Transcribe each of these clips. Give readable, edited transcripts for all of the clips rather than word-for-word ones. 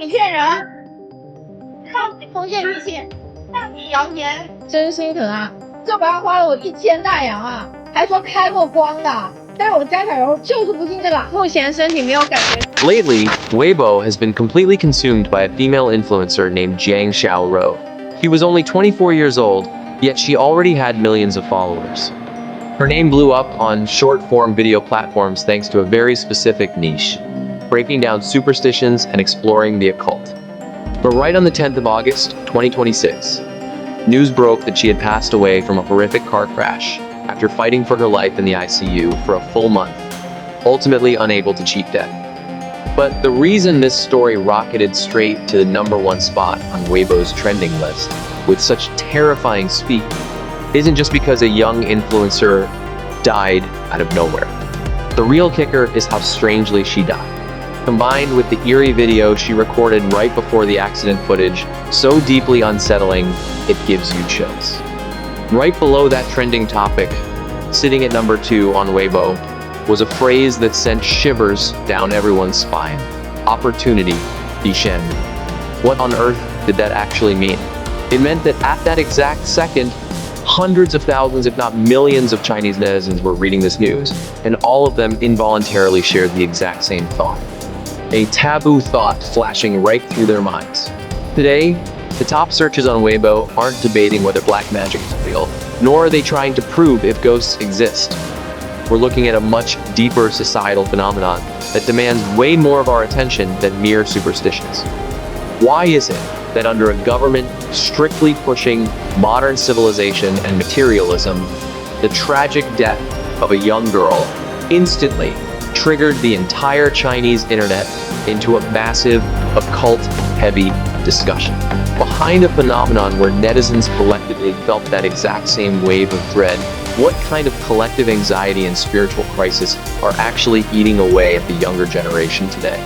你骗人，让你封建迷信，让你谣言，真心疼啊！这玩意花了我1000大洋啊，还说开过光的。但是我家小柔就是不信这个，目前身体没有感觉。Lately, Weibo has been completely consumed by a female influencer named Jiang Xiaorou. She was only 24 years old, yet she already had millions of followers. Her name blew up on short-form video platforms thanks to a very specific niche, breaking down superstitions and exploring the occult. But right on the 10th of August, 2026, news broke that she had passed away from a horrific car crash after fighting for her life in the ICU for a full month, ultimately unable to cheat death. But the reason this story rocketed straight to the #1 spot on Weibo's trending list with such terrifying speed isn't just because a young influencer died out of nowhere. The real kicker is how strangely she died. Combined with the eerie video she recorded right before the accident footage, so deeply unsettling, it gives you chills. Right below that trending topic, sitting at #2 on Weibo, was a phrase that sent shivers down everyone's spine. Opportunity, Dishen. What on earth did that actually mean? It meant that at that exact second, hundreds of thousands, if not millions of Chinese netizens were reading this news, and all of them involuntarily shared the exact same thought. A taboo thought flashing right through their minds. Today, the top searches on Weibo aren't debating whether black magic is real, nor are they trying to prove if ghosts exist. We're looking at a much deeper societal phenomenon that demands way more of our attention than mere superstitions. Why is it that under a government strictly pushing modern civilization and materialism, the tragic death of a young girl instantly triggered the entire Chinese internet into a massive, occult-heavy discussion? Behind a phenomenon where netizens collectively felt that exact same wave of dread, what kind of collective anxiety and spiritual crisis are actually eating away at the younger generation today?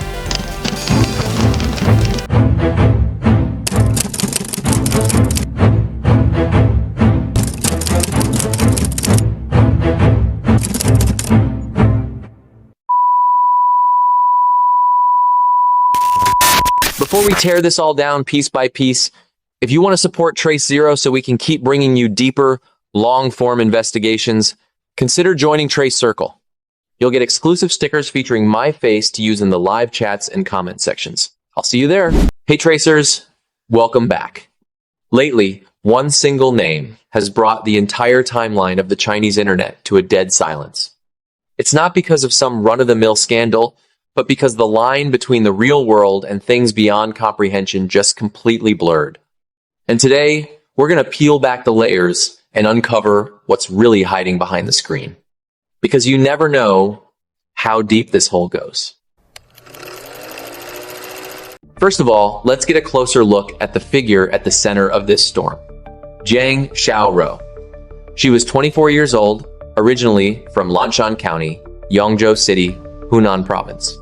Before we tear this all down piece by piece, if you want to support Trace Zero so we can keep bringing you deeper, long-form investigations, consider joining Trace Circle. You'll get exclusive stickers featuring my face to use in the live chats and comment sections. I'll see you there. Hey Tracers, welcome back. Lately, one single name has brought the entire timeline of the Chinese internet to a dead silence. It's not because of some run-of-the-mill scandal, but because the line between the real world and things beyond comprehension just completely blurred. And today, we're going to peel back the layers and uncover what's really hiding behind the screen. Because you never know how deep this hole goes. First of all, let's get a closer look at the figure at the center of this storm. Jiang Xiaorou. She was 24 years old, originally from Lanshan County, Yongzhou City, Hunan Province.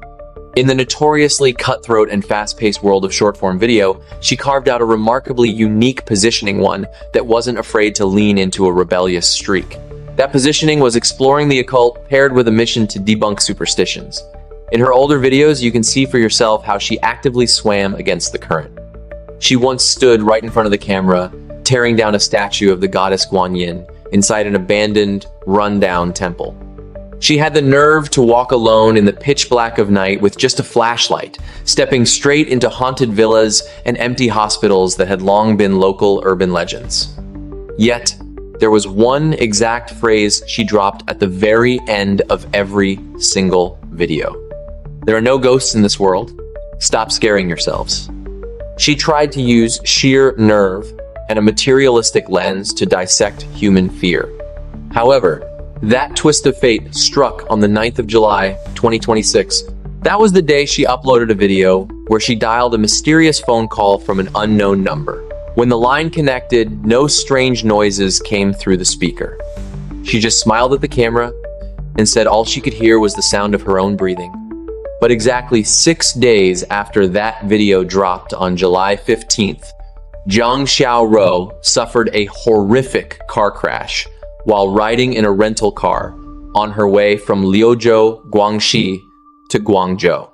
In the notoriously cutthroat and fast-paced world of short-form video, she carved out a remarkably unique positioning, one that wasn't afraid to lean into a rebellious streak. That positioning was exploring the occult paired with a mission to debunk superstitions. In her older videos, you can see for yourself how she actively swam against the current. She once stood right in front of the camera, tearing down a statue of the goddess Guanyin inside an abandoned, run-down temple. She had the nerve to walk alone in the pitch black of night with just a flashlight, stepping straight into haunted villas and empty hospitals that had long been local urban legends. Yet, there was one exact phrase she dropped at the very end of every single video. There are no ghosts in this world. Stop scaring yourselves. She tried to use sheer nerve and a materialistic lens to dissect human fear. However, that twist of fate struck on the 9th of July, 2026. That was the day she uploaded a video where she dialed a mysterious phone call from an unknown number. When the line connected, no strange noises came through the speaker. She just smiled at the camera and said all she could hear was the sound of her own breathing. But exactly 6 days after that video dropped on July 15th, Jiang Xiaorou suffered a horrific car crash while riding in a rental car on her way from Liuzhou, Guangxi to Guangzhou.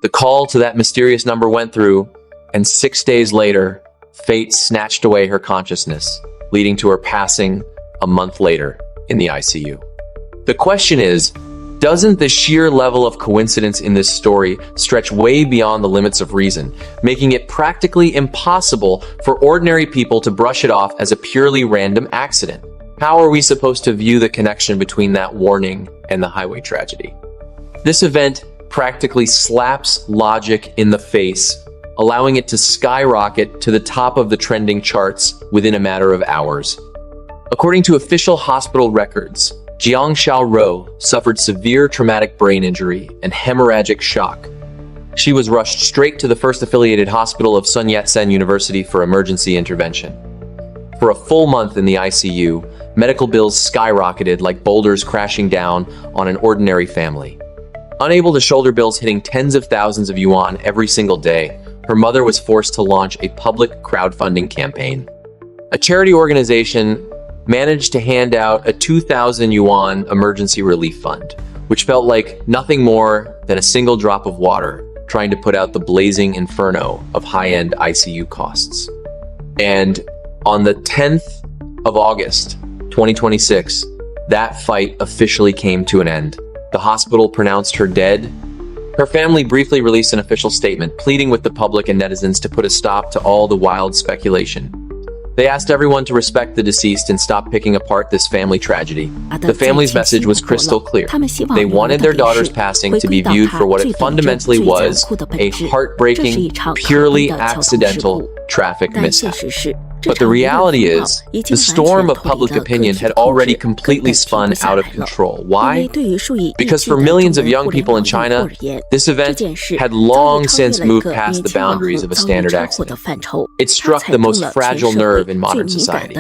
The call to that mysterious number went through, and 6 days later, fate snatched away her consciousness, leading to her passing a month later in the ICU. The question is, doesn't the sheer level of coincidence in this story stretch way beyond the limits of reason, making it practically impossible for ordinary people to brush it off as a purely random accident? How are we supposed to view the connection between that warning and the highway tragedy? This event practically slaps logic in the face, allowing it to skyrocket to the top of the trending charts within a matter of hours. According to official hospital records, Jiang Xiaorou suffered severe traumatic brain injury and hemorrhagic shock. She was rushed straight to the first affiliated hospital of Sun Yat-sen University for emergency intervention. For a full month in the ICU, medical bills skyrocketed like boulders crashing down on an ordinary family. Unable to shoulder bills hitting tens of thousands of yuan every single day, her mother was forced to launch a public crowdfunding campaign. A charity organization managed to hand out a 2,000 yuan emergency relief fund, which felt like nothing more than a single drop of water trying to put out the blazing inferno of high-end ICU costs. And on the 10th of August, 2026, that fight officially came to an end. The hospital pronounced her dead. Her family briefly released an official statement pleading with the public and netizens to put a stop to all the wild speculation. They asked everyone to respect the deceased and stop picking apart this family tragedy. The family's message was crystal clear. They wanted their daughter's passing to be viewed for what it fundamentally was, a heartbreaking, purely accidental traffic mishap. But the reality is, the storm of public opinion had already completely spun out of control. Why? Because for millions of young people in China, this event had long since moved past the boundaries of a standard accident. It struck the most fragile nerve in modern society.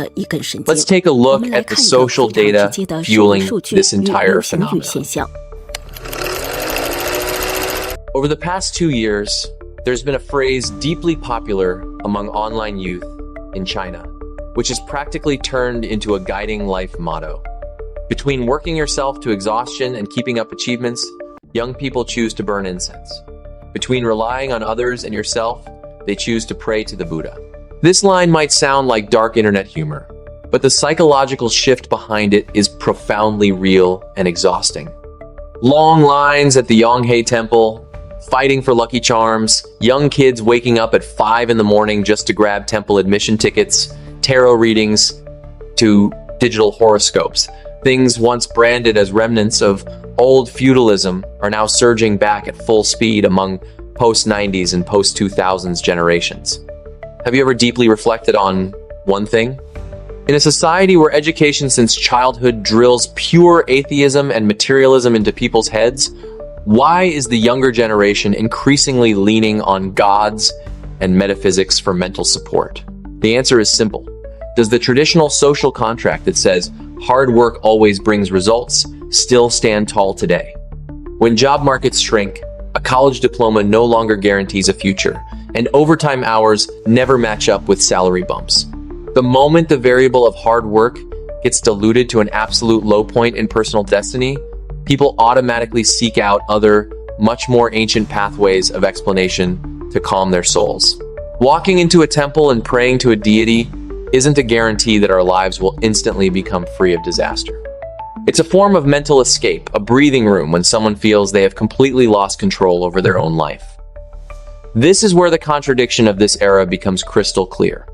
Let's take a look at the social data fueling this entire phenomenon. Over the past 2 years, there's been a phrase deeply popular among online youth in China, which is practically turned into a guiding life motto. Between working yourself to exhaustion and keeping up achievements, young people choose to burn incense. Between relying on others and yourself, they choose to pray to the Buddha. This line might sound like dark internet humor, but the psychological shift behind it is profoundly real and exhausting. Long lines at the Yonghe Temple, fighting for Lucky Charms, young kids waking up at 5 in the morning just to grab temple admission tickets, tarot readings, to digital horoscopes. Things once branded as remnants of old feudalism are now surging back at full speed among post-90s and post-2000s generations. Have you ever deeply reflected on one thing? In a society where education since childhood drills pure atheism and materialism into people's heads, why is the younger generation increasingly leaning on gods and metaphysics for mental support? The answer is simple. Does the traditional social contract that says hard work always brings results still stand tall today? When job markets shrink, a college diploma no longer guarantees a future, and overtime hours never match up with salary bumps. The moment the variable of hard work gets diluted to an absolute low point in personal destiny, people automatically seek out other, much more ancient pathways of explanation to calm their souls. Walking into a temple and praying to a deity isn't a guarantee that our lives will instantly become free of disaster. It's a form of mental escape, a breathing room when someone feels they have completely lost control over their own life. This is where the contradiction of this era becomes crystal clear.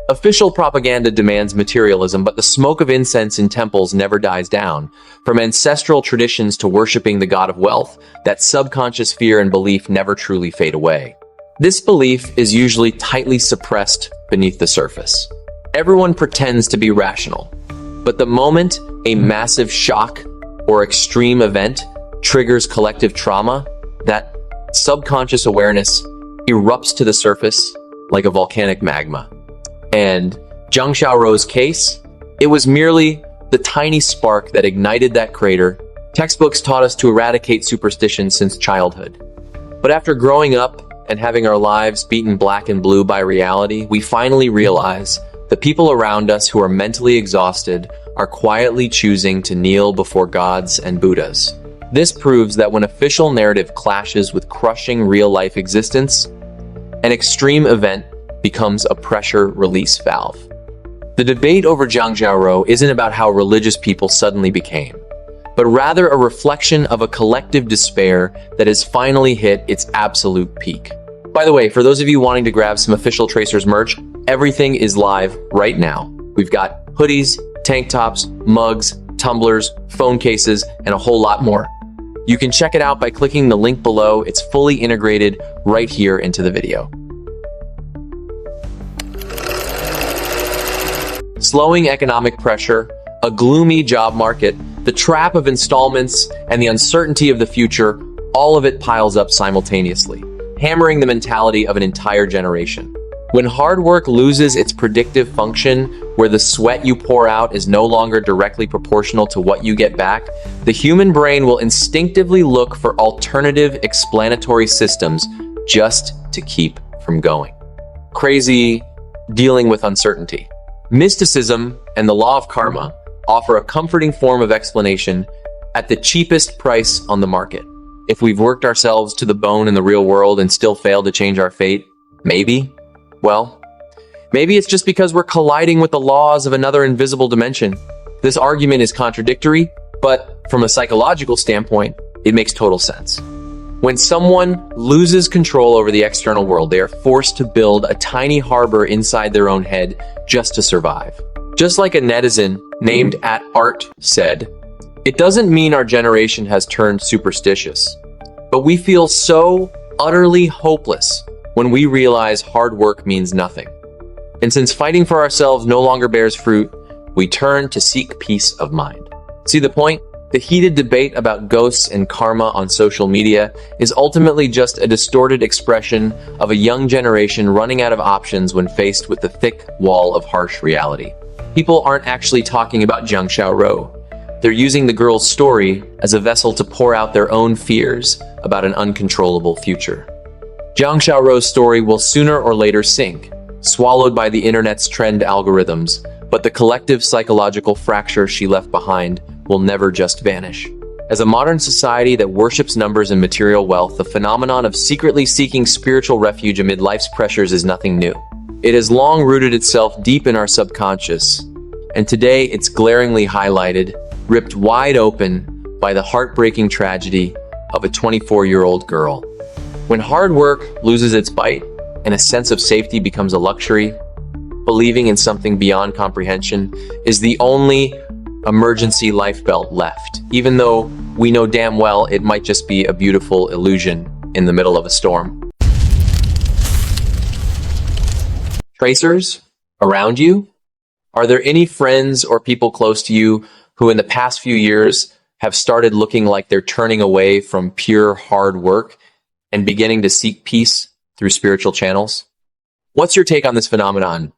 Official propaganda demands materialism, but the smoke of incense in temples never dies down. From ancestral traditions to worshiping the god of wealth, that subconscious fear and belief never truly fade away. This belief is usually tightly suppressed beneath the surface. Everyone pretends to be rational, but the moment a massive shock or extreme event triggers collective trauma, that subconscious awareness erupts to the surface like a volcanic magma. And Jiang Xiaorou's case, it was merely the tiny spark that ignited that crater. Textbooks taught us to eradicate superstition since childhood. But after growing up and having our lives beaten black and blue by reality, we finally realize the people around us who are mentally exhausted are quietly choosing to kneel before gods and Buddhas. This proves that when official narrative clashes with crushing real-life existence, an extreme event becomes a pressure release valve. The debate over Xiaorou isn't about how religious people suddenly became, but rather a reflection of a collective despair that has finally hit its absolute peak. By the way, for those of you wanting to grab some official Tracers merch, everything is live right now. We've got hoodies, tank tops, mugs, tumblers, phone cases, and a whole lot more. You can check it out by clicking the link below. It's fully integrated right here into the video. Slowing economic pressure, a gloomy job market, the trap of installments, and the uncertainty of the future, all of it piles up simultaneously, hammering the mentality of an entire generation. When hard work loses its predictive function, where the sweat you pour out is no longer directly proportional to what you get back, the human brain will instinctively look for alternative explanatory systems just to keep from going. Crazy dealing with uncertainty. Mysticism and the law of karma offer a comforting form of explanation at the cheapest price on the market. If we've worked ourselves to the bone in the real world and still failed to change our fate, maybe it's just because we're colliding with the laws of another invisible dimension. This argument is contradictory, but from a psychological standpoint, it makes total sense. When someone loses control over the external world, they are forced to build a tiny harbor inside their own head just to survive. Just like a netizen named @art said, "It doesn't mean our generation has turned superstitious, but we feel so utterly hopeless when we realize hard work means nothing. And since fighting for ourselves no longer bears fruit, we turn to seek peace of mind." See the point? The heated debate about ghosts and karma on social media is ultimately just a distorted expression of a young generation running out of options when faced with the thick wall of harsh reality. People aren't actually talking about Jiang Xiaorou. They're using the girl's story as a vessel to pour out their own fears about an uncontrollable future. Jiang Xiaorou's story will sooner or later sink, swallowed by the internet's trend algorithms, but the collective psychological fracture she left behind will never just vanish. As a modern society that worships numbers and material wealth, the phenomenon of secretly seeking spiritual refuge amid life's pressures is nothing new. It has long rooted itself deep in our subconscious, and today it's glaringly highlighted, ripped wide open by the heartbreaking tragedy of a 24-year-old girl. When hard work loses its bite and a sense of safety becomes a luxury, believing in something beyond comprehension is the only emergency life belt left, even though we know damn well it might just be a beautiful illusion in the middle of a storm. Tracers, around you? Are there any friends or people close to you who in the past few years have started looking like they're turning away from pure hard work and beginning to seek peace through spiritual channels? What's your take on this phenomenon?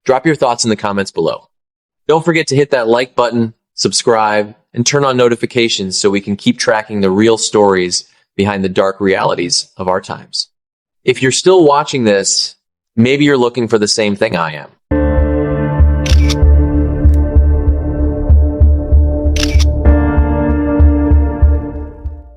Drop your thoughts in the comments below. Don't forget to hit that like button, subscribe, and turn on notifications so we can keep tracking the real stories behind the dark realities of our times. If you're still watching this, maybe you're looking for the same thing I am.